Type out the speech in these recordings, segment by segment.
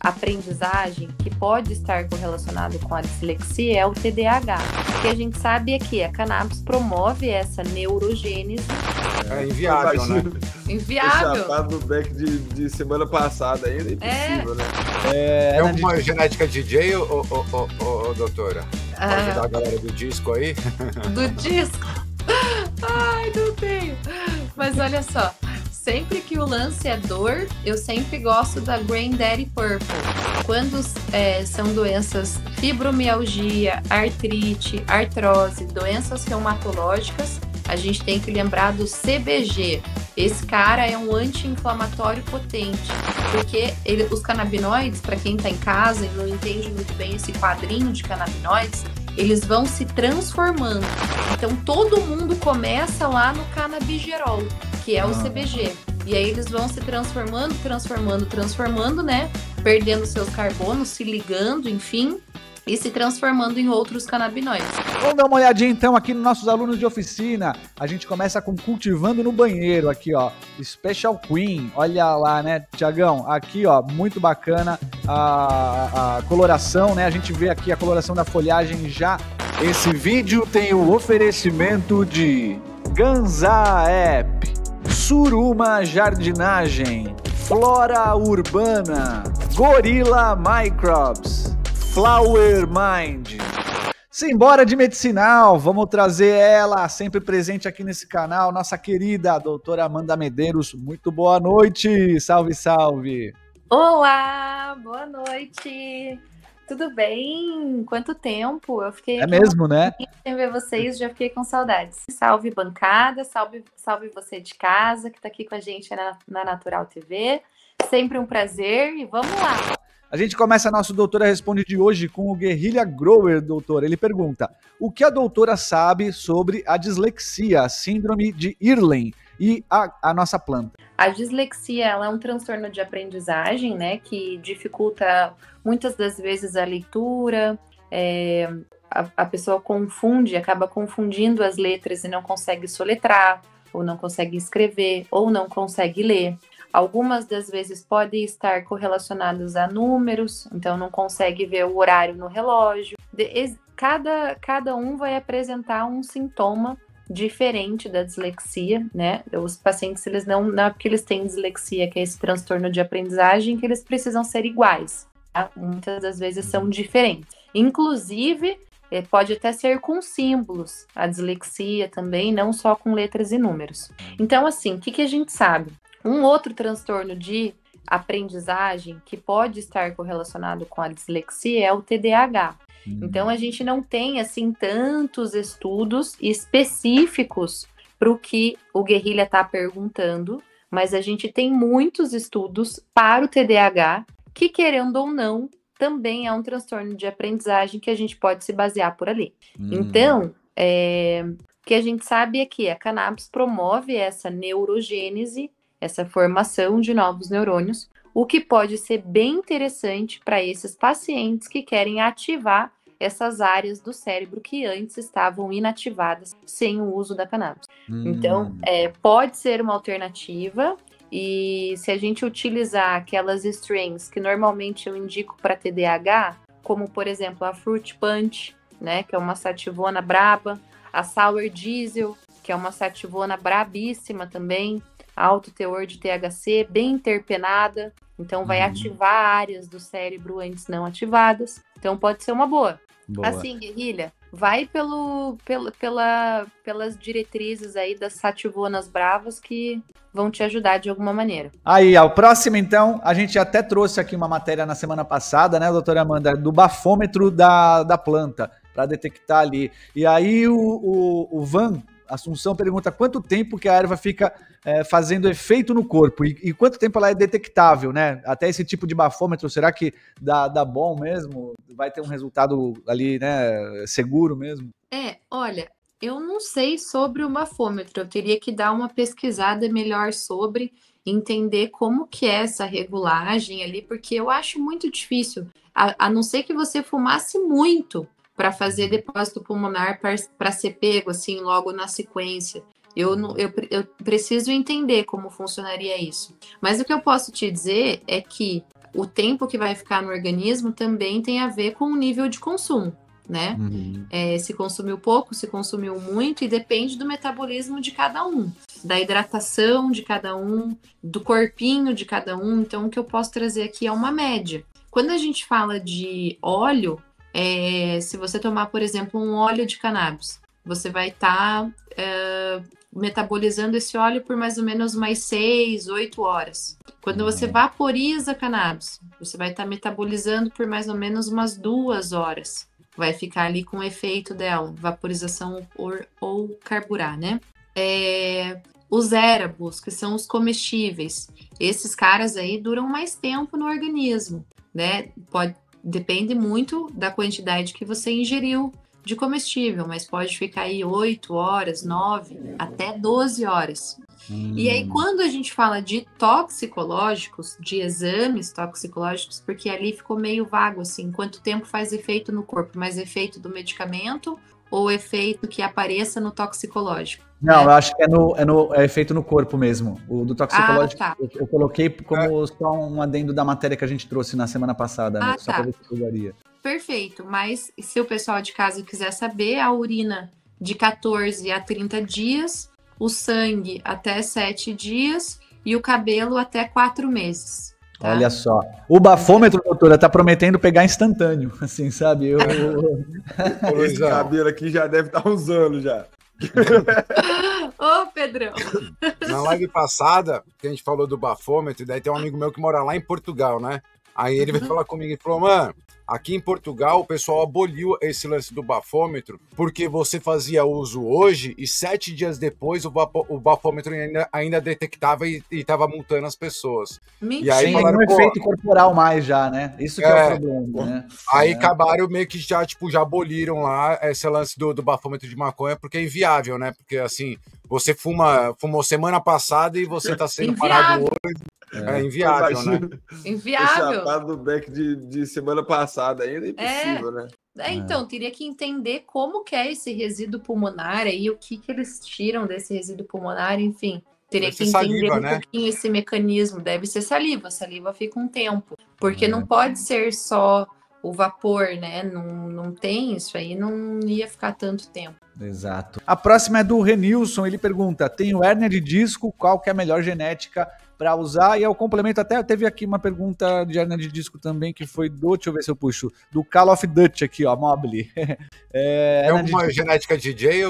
aprendizagem que pode estar correlacionado com a dislexia é o TDAH. O que a gente sabe é que a cannabis promove essa neurogênese. É inviável, né? Inviável. Chapado do back de semana passada ainda é impossível, né? É uma genética DJ, doutora? Pra ajudar a galera do disco aí? Do disco? Ai, não tenho. Mas olha só, sempre que o lance é dor, eu sempre gosto da Granddaddy Purple. Quando são doenças fibromialgia, artrite, artrose, doenças reumatológicas, a gente tem que lembrar do CBG. Esse cara é um anti-inflamatório potente, porque os canabinoides, para quem está em casa e não entende muito bem esse quadrinho de canabinoides, eles vão se transformando. Então, todo mundo começa lá no canabigerol, que é o CBG. E aí eles vão se transformando, né? Perdendo seus carbonos, se ligando, enfim, e se transformando em outros canabinoides. Vamos dar uma olhadinha então aqui nos nossos alunos de oficina. A gente começa com cultivando no banheiro aqui, ó. Special Queen, olha lá, né, Tiagão? Aqui, ó, muito bacana a coloração, né? A gente vê aqui a coloração da folhagem já. Esse vídeo tem o oferecimento de Ganza App, Suruma Jardinagem, Flora Urbana, Gorilla Microbes, Flower Mind. Simbora de medicinal, vamos trazer ela, sempre presente aqui nesse canal, nossa querida doutora Amanda Medeiros. Muito boa noite, salve, salve. Olá, boa noite. Tudo bem? Quanto tempo? Eu fiquei aqui mesmo, né? Sem ver vocês, já fiquei com saudades. Salve bancada, salve você de casa que tá aqui com a gente na Natural TV. Sempre um prazer e vamos lá. A gente começa nosso Doutora Responde de hoje com o Guerrilla Grower, doutor. Ele pergunta: o que a doutora sabe sobre a dislexia, a síndrome de Irlen e a nossa planta? A dislexia, ela é um transtorno de aprendizagem, né, que dificulta muitas das vezes a leitura, a pessoa acaba confundindo as letras e não consegue soletrar, ou não consegue escrever, ou não consegue ler. Algumas das vezes podem estar correlacionados a números, então não consegue ver o horário no relógio. Cada um vai apresentar um sintoma diferente da dislexia, né? Os pacientes, eles não é porque eles têm dislexia, que é esse transtorno de aprendizagem, que eles precisam ser iguais, tá? Muitas das vezes são diferentes. Inclusive, pode até ser com símbolos, a dislexia também, não só com letras e números. Então, assim, o que a gente sabe? Um outro transtorno de aprendizagem que pode estar correlacionado com a dislexia é o TDAH. Então, a gente não tem, assim, tantos estudos específicos para o que o Guerrilla está perguntando, mas a gente tem muitos estudos para o TDAH, que, querendo ou não, também é um transtorno de aprendizagem que a gente pode se basear por ali. Então, o que a gente sabe é que a cannabis promove essa neurogênese, essa formação de novos neurônios, o que pode ser bem interessante para esses pacientes que querem ativar essas áreas do cérebro que antes estavam inativadas sem o uso da cannabis. Então, pode ser uma alternativa, e se a gente utilizar aquelas strains que normalmente eu indico para TDAH, como, por exemplo, a Fruit Punch, né, que é uma sativona braba, a Sour Diesel, que é uma sativona brabíssima também, alto teor de THC, bem terpenada, então vai ativar áreas do cérebro antes não ativadas, então pode ser uma boa. Assim, Guerrilla, vai pelas diretrizes aí das sativonas bravas que vão te ajudar de alguma maneira. Aí, o próximo então, a gente até trouxe aqui uma matéria na semana passada, né, doutora Amanda, do bafômetro da planta, para detectar ali. E aí o Van Assunção pergunta quanto tempo que a erva fica fazendo efeito no corpo e quanto tempo ela é detectável, né? Até esse tipo de bafômetro, será que dá bom mesmo? Vai ter um resultado ali, né, seguro mesmo? Olha, eu não sei sobre o bafômetro, eu teria que dar uma pesquisada melhor sobre, entender como que é essa regulagem ali, porque eu acho muito difícil, a não ser que você fumasse muito para fazer depósito pulmonar para ser pego assim logo na sequência. Eu preciso entender como funcionaria isso. Mas o que eu posso te dizer é que o tempo que vai ficar no organismo também tem a ver com o nível de consumo, né? Se consumiu pouco, se consumiu muito, e depende do metabolismo de cada um, da hidratação de cada um, do corpinho de cada um. Então, o que eu posso trazer aqui é uma média. Quando a gente fala de óleo, se você tomar, por exemplo, um óleo de cannabis, você vai estar metabolizando esse óleo por mais ou menos umas 6, 8 horas. Quando você vaporiza cannabis, você vai estar metabolizando por mais ou menos umas 2 horas. Vai ficar ali com o efeito dela, vaporização ou carburar, né? Os érabos, que são os comestíveis, esses caras aí duram mais tempo no organismo, né? Depende muito da quantidade que você ingeriu de comestível, mas pode ficar aí 8 horas, 9, até 12 horas. E aí, quando a gente fala de toxicológicos, de exames toxicológicos, porque ali ficou meio vago, assim, quanto tempo faz efeito no corpo, mas efeito do medicamento ou efeito que apareça no toxicológico? Não, eu acho que é efeito no corpo mesmo. O do toxicológico eu coloquei como só um adendo da matéria que a gente trouxe na semana passada, né? Só para ver se pegaria. Perfeito, mas se o pessoal de casa quiser saber, a urina de 14 a 30 dias, o sangue até 7 dias e o cabelo até 4 meses. Tá? Olha só. O bafômetro, doutora, tá prometendo pegar instantâneo, assim, sabe? Esse cabelo aqui já deve estar uns anos já. Ô, Pedrão! Na live passada, que a gente falou do bafômetro, daí tem um amigo meu que mora lá em Portugal, né? Aí ele veio falar comigo e falou, mano, aqui em Portugal o pessoal aboliu esse lance do bafômetro porque você fazia uso hoje e 7 dias depois o bafômetro ainda detectava e estava multando as pessoas. Mentira. E aí falaram, efeito corporal mais já, né? Isso que é o problema, né? Aí acabaram meio que já aboliram lá esse lance do bafômetro de maconha porque é inviável, né? Porque assim, você fumou semana passada e você tá sendo parado hoje. É inviável, né? Inviável. Chapado do Beck de semana passada ainda é impossível, né? Então, teria que entender como que é esse resíduo pulmonar aí, o que eles tiram desse resíduo pulmonar, enfim. Teria que entender um pouquinho esse mecanismo. Deve ser saliva. A saliva fica um tempo. Porque não pode ser só o vapor, né? Não tem isso aí, não ia ficar tanto tempo. Exato. A próxima é do Renilson. Ele pergunta: tenho hérnia de disco, qual que é a melhor genética para usar? E ao complemento, até teve aqui uma pergunta de hernia de disco também, que foi deixa eu ver se eu puxo, do Call of Duty aqui, ó, Mobile. É alguma genética DJ,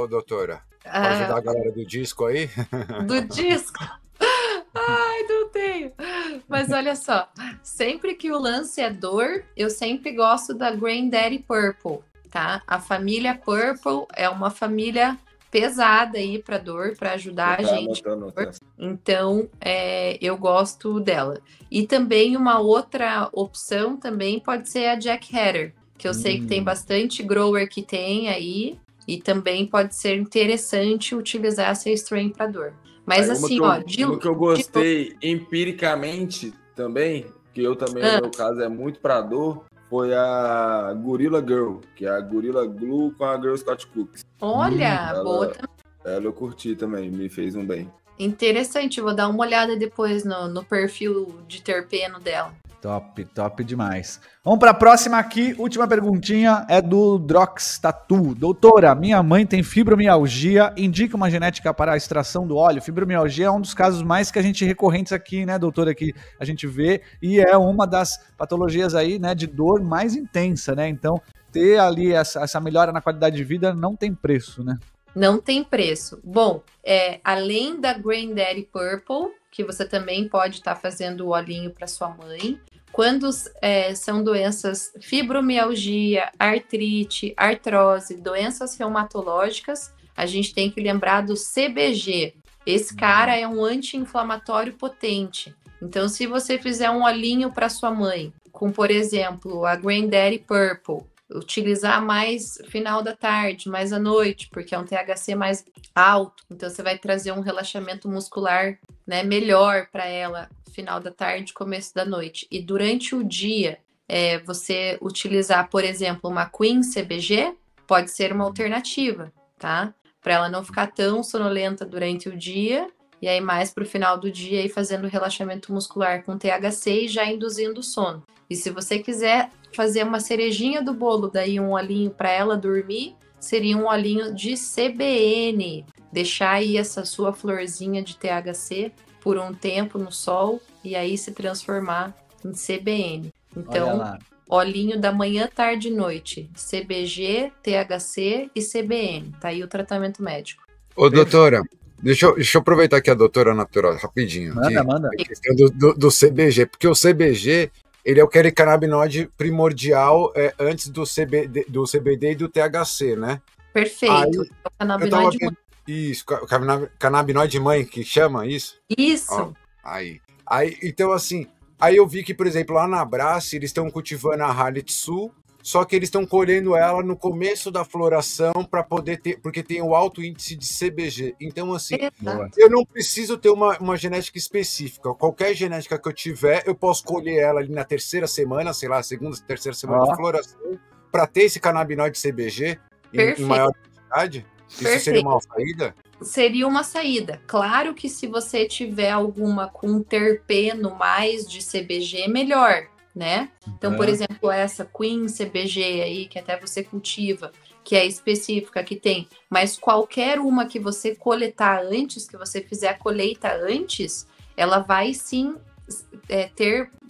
doutora? Pra ajudar a galera do disco aí? Do disco? Ai, não tenho. Mas olha só, sempre que o lance é dor, eu sempre gosto da Granddaddy Purple, tá? A família Purple é uma família pesada aí para dor, para ajudar a gente. Então, eu gosto dela. E também uma outra opção também pode ser a Jack Herer, que eu sei que tem bastante grower que tem aí, e também pode ser interessante utilizar essa strain para dor. Mas assim, ó... O que eu gostei empiricamente também, que eu também, no meu caso, é muito para dor, foi a Gorilla Girl, que é a Gorilla Glue com a Girl Scott Cookies. Olha, boa também. Ela eu curti também, me fez um bem. Interessante, vou dar uma olhada depois no perfil de terpeno dela. Top demais. Vamos para a próxima aqui, última perguntinha, é do Drox Tatu. Doutora, minha mãe tem fibromialgia, indica uma genética para a extração do óleo. Fibromialgia é um dos casos mais que a gente recorrentes aqui, né, doutora, que a gente vê, e é uma das patologias aí, né, de dor mais intensa, né? Então, ter ali essa melhora na qualidade de vida não tem preço, né? Não tem preço. Bom, além da Granddaddy Purple, que você também pode estar fazendo o olhinho para sua mãe, quando são doenças fibromialgia, artrite, artrose, doenças reumatológicas, a gente tem que lembrar do CBG. Esse cara é um anti-inflamatório potente. Então, se você fizer um olhinho para sua mãe, com, por exemplo, a Granddaddy Purple, utilizar mais final da tarde, mais à noite, porque é um THC mais alto, então você vai trazer um relaxamento muscular, né, melhor para ela, final da tarde, começo da noite. E durante o dia, você utilizar, por exemplo, uma Queen CBG, pode ser uma alternativa, tá? Para ela não ficar tão sonolenta durante o dia e aí mais para o final do dia aí fazendo relaxamento muscular com THC e já induzindo o sono. E se você quiser fazer uma cerejinha do bolo, daí um olhinho para ela dormir, seria um olhinho de CBN. Deixar aí essa sua florzinha de THC por um tempo no sol e aí se transformar em CBN. Então, olhinho da manhã, tarde e noite. CBG, THC e CBN. Tá aí o tratamento médico. Ô, doutora, deixa eu aproveitar que a doutora natural, rapidinho. Manda. A questão do CBG, porque o CBG, ele é aquele canabinoide primordial antes do CBD e do THC, né? Perfeito. Aí, o canabinoide mãe. Isso, canabinoide mãe, que chama isso? Isso. Ó, aí, então assim, aí eu vi que, por exemplo, lá na Brás, eles estão cultivando a Halitsu, só que eles estão colhendo ela no começo da floração para poder ter, porque tem o alto índice de CBG. Então, assim, eu não preciso ter uma genética específica. Qualquer genética que eu tiver, eu posso colher ela ali na terceira semana, sei lá, segunda, terceira semana de floração, para ter esse canabinoide CBG em maior quantidade. Isso seria uma saída? Seria uma saída. Claro que se você tiver alguma com terpeno mais de CBG, melhor, né? Então, por exemplo, essa Queen CBG aí, que até você cultiva, que é específica, que tem, mas qualquer uma que você coletar antes, que você fizer a colheita antes, ela vai sim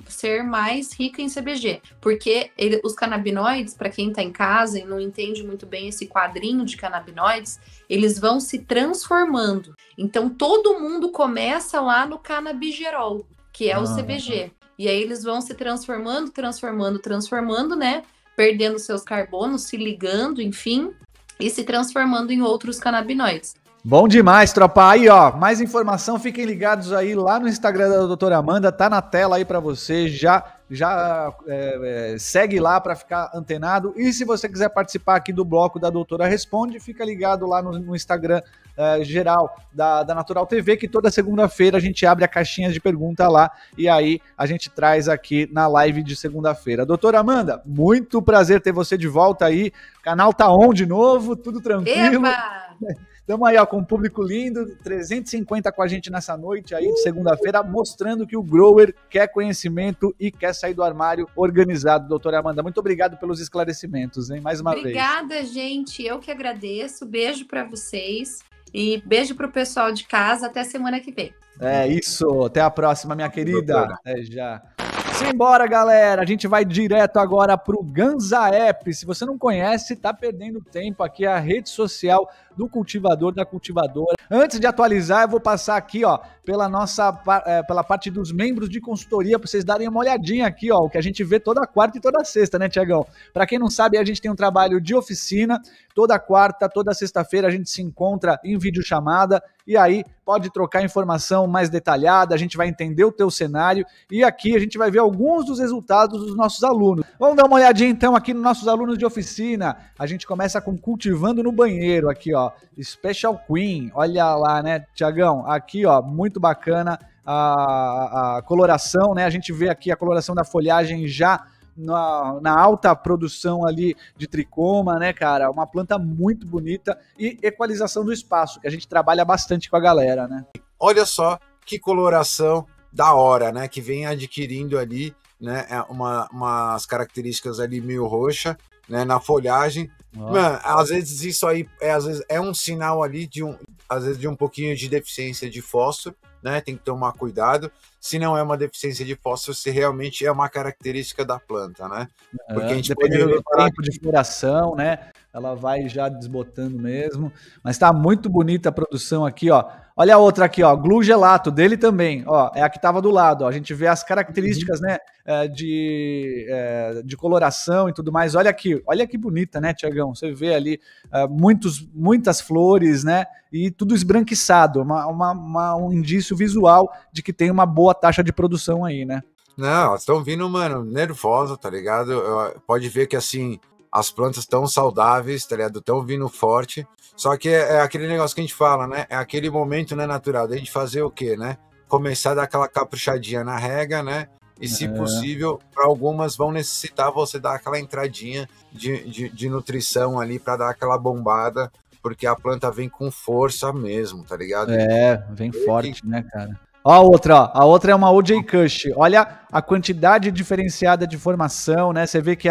ser mais rica em CBG, porque os canabinoides, para quem está em casa e não entende muito bem esse quadrinho de canabinoides, eles vão se transformando. Então, todo mundo começa lá no canabigerol, que é o CBG. E aí eles vão se transformando, né? Perdendo seus carbonos, se ligando, enfim, e se transformando em outros canabinoides. Bom demais, tropa. Aí, ó, mais informação, fiquem ligados aí lá no Instagram da doutora Amanda, tá na tela aí pra você, já segue lá pra ficar antenado. E se você quiser participar aqui do bloco da Doutora Responde, fica ligado lá no Instagram geral da Natural TV, que toda segunda-feira a gente abre a caixinha de pergunta lá e aí a gente traz aqui na live de segunda-feira. Doutora Amanda, muito prazer ter você de volta aí, o canal tá on de novo, tudo tranquilo. Eba! Estamos aí, ó, com um público lindo, 350 com a gente nessa noite aí de segunda-feira, mostrando que o grower quer conhecimento e quer sair do armário organizado. Doutora Amanda, muito obrigado pelos esclarecimentos, hein? Mais uma vez. Obrigada, gente. Eu que agradeço. Beijo para vocês e beijo para o pessoal de casa. Até semana que vem. É isso. Até a próxima, minha querida. Até já. Simbora, galera! A gente vai direto agora pro Ganza App. Se você não conhece, tá perdendo tempo aqui, a rede social do cultivador, da cultivadora. Antes de atualizar, eu vou passar aqui, ó, pela parte dos membros de consultoria, para vocês darem uma olhadinha aqui, ó, o que a gente vê toda quarta e toda sexta, né, Tiagão? Para quem não sabe, a gente tem um trabalho de oficina, toda quarta, toda sexta-feira a gente se encontra em videochamada, e aí pode trocar informação mais detalhada, a gente vai entender o teu cenário, e aqui a gente vai ver alguns dos resultados dos nossos alunos. Vamos dar uma olhadinha então aqui nos nossos alunos de oficina. A gente começa com cultivando no banheiro, aqui ó, Special Queen, olha lá, né, Tiagão? Aqui ó, muito bacana a coloração, né? A gente vê aqui a coloração da folhagem já na alta produção ali de tricoma, né, cara? Uma planta muito bonita e equalização do espaço, que a gente trabalha bastante com a galera, né? Olha só que coloração da hora, né? Que vem adquirindo ali, né? Umas características ali meio roxa, né? Na folhagem. Mano, às vezes isso aí às vezes é um sinal ali às vezes de um pouquinho de deficiência de fósforo, né? Tem que tomar cuidado. Se não é uma deficiência de fósforo, se realmente é uma característica da planta, né? Porque a gente dependendo do tempo de floração, né? Ela vai já desbotando mesmo. Mas tá muito bonita a produção aqui, ó. Olha a outra aqui, ó, Glue Gelato, dele também, ó, é a que tava do lado, ó. A gente vê as características, né, de coloração e tudo mais. Olha que bonita, né, Tiagão? Você vê ali muitas flores, né, e tudo esbranquiçado, um indício visual de que tem uma boa taxa de produção aí, né? Não, elas estão vindo, mano, nervosa, tá ligado? Pode ver que, assim, as plantas estão saudáveis, tá ligado? Estão vindo forte. Só que é aquele negócio que a gente fala, né? É aquele momento, né, natural, da gente fazer o quê, né? Começar a dar aquela caprichadinha na rega, né? E, se possível, para algumas vão necessitar você dar aquela entradinha de nutrição ali para dar aquela bombada porque a planta vem com força mesmo, tá ligado? Vem forte, né, cara? Ó a outra, ó. A outra é uma OJ Kush. Olha a quantidade diferenciada de formação, né? Você vê que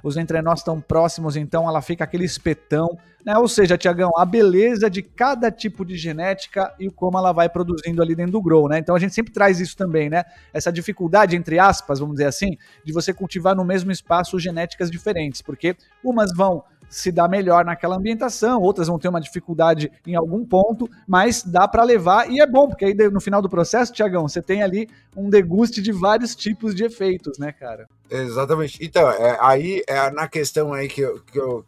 os entrenós estão próximos, então ela fica aquele espetão, né? Ou seja, Tiagão, a beleza de cada tipo de genética e como ela vai produzindo ali dentro do grow, né? Então a gente sempre traz isso também, né? Essa dificuldade, entre aspas, vamos dizer assim, de você cultivar no mesmo espaço genéticas diferentes, porque umas vão se dá melhor naquela ambientação, outras vão ter uma dificuldade em algum ponto, mas dá para levar e é bom, porque aí no final do processo, Tiagão, você tem ali um deguste de vários tipos de efeitos, né, cara? Exatamente. Então, aí na questão aí que eu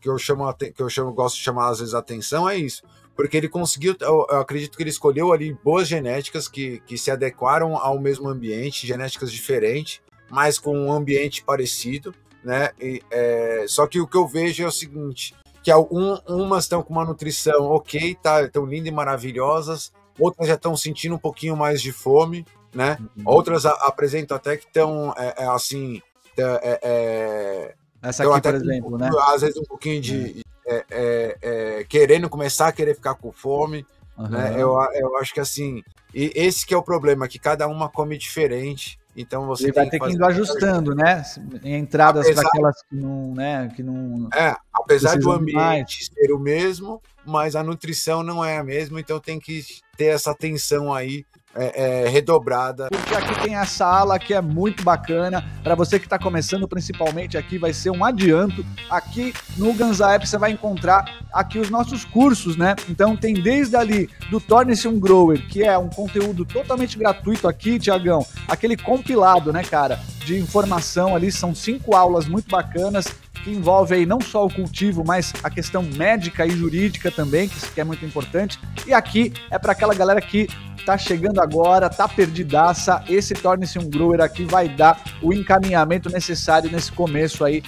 gosto de chamar às vezes a atenção, é isso. Porque ele conseguiu, eu acredito que ele escolheu ali boas genéticas que se adequaram ao mesmo ambiente, genéticas diferentes, mas com um ambiente parecido, né? Só que o que eu vejo é o seguinte, que umas estão com uma nutrição ok, tá, estão lindas e maravilhosas, outras já estão sentindo um pouquinho mais de fome, né? Outras apresentam até que estão assim, essa aqui, por exemplo, né? Às vezes um pouquinho de querendo começar a querer ficar com fome, né? Eu acho que assim, e esse que é o problema, que cada uma come diferente. Então você vai ter que ir ajustando, né? Em entradas para aquelas que não, né? Apesar do ambiente ser o mesmo, mas a nutrição não é a mesma, então tem que ter essa atenção aí redobrada. Porque aqui tem essa ala que é muito bacana, para você que está começando principalmente aqui, vai ser um adianto. Aqui no Ganza App você vai encontrar aqui os nossos cursos, né? Então tem desde ali do Torne-se um Grower, que é um conteúdo totalmente gratuito aqui, Tiagão, aquele compilado, né, cara, de informação ali, são 5 aulas muito bacanas, que envolve aí não só o cultivo, mas a questão médica e jurídica também, que é muito importante. E aqui é para aquela galera que tá chegando agora, tá perdidaça, esse Torne-se um Grower aqui vai dar o encaminhamento necessário nesse começo aí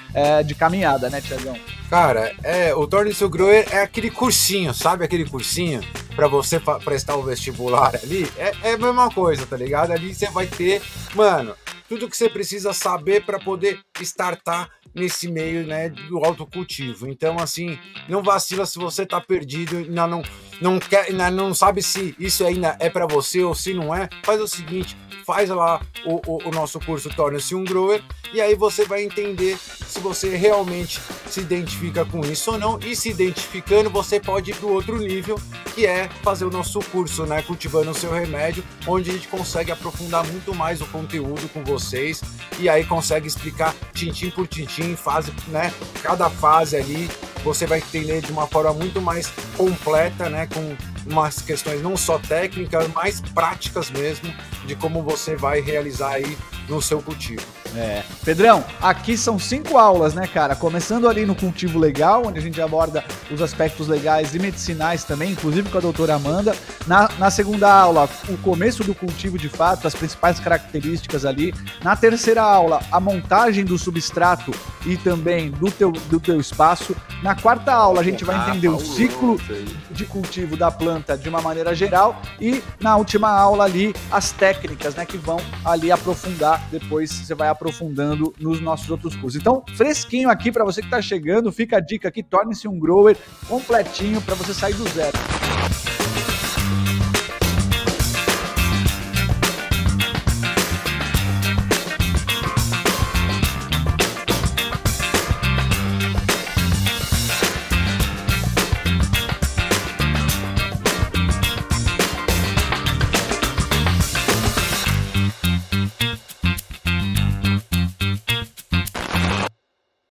de caminhada, né, Tiagão? Cara, o Torne-se um Grower é aquele cursinho, sabe aquele cursinho para você prestar o vestibular ali? É a mesma coisa, tá ligado? Ali você vai ter, mano, tudo que você precisa saber para poder startar nesse meio, né, do autocultivo. Então, assim, não vacila se você tá perdido, ainda não sabe se isso ainda é para você ou se não é. Faz o seguinte, faz lá o nosso curso Torne-se um Grower e aí você vai entender se você realmente se identifica com isso ou não. E se identificando, você pode ir para o outro nível, que é fazer o nosso curso, né, Cultivando o Seu Remédio, onde a gente consegue aprofundar muito mais o conteúdo com vocês e aí consegue explicar tintim por tintim, fase, né, cada fase ali você vai entender de uma forma muito mais completa, né, com umas questões não só técnicas, mas práticas mesmo, de como você vai realizar aí no seu cultivo. Pedrão, aqui são 5 aulas, né, cara? Começando ali no cultivo legal, onde a gente aborda os aspectos legais e medicinais também, inclusive com a doutora Amanda. Na segunda aula, o começo do cultivo de fato, as principais características ali. Na terceira aula, a montagem do substrato e também do teu espaço. Na quarta aula, a gente vai entender o ciclo de cultivo da planta de uma maneira geral. E na última aula ali, as técnicas, né, que vão ali aprofundar. Depois você vai aprofundando nos nossos outros cursos. Então, fresquinho aqui para você que está chegando, fica a dica aqui, Torne-se um Grower completinho para você sair do zero.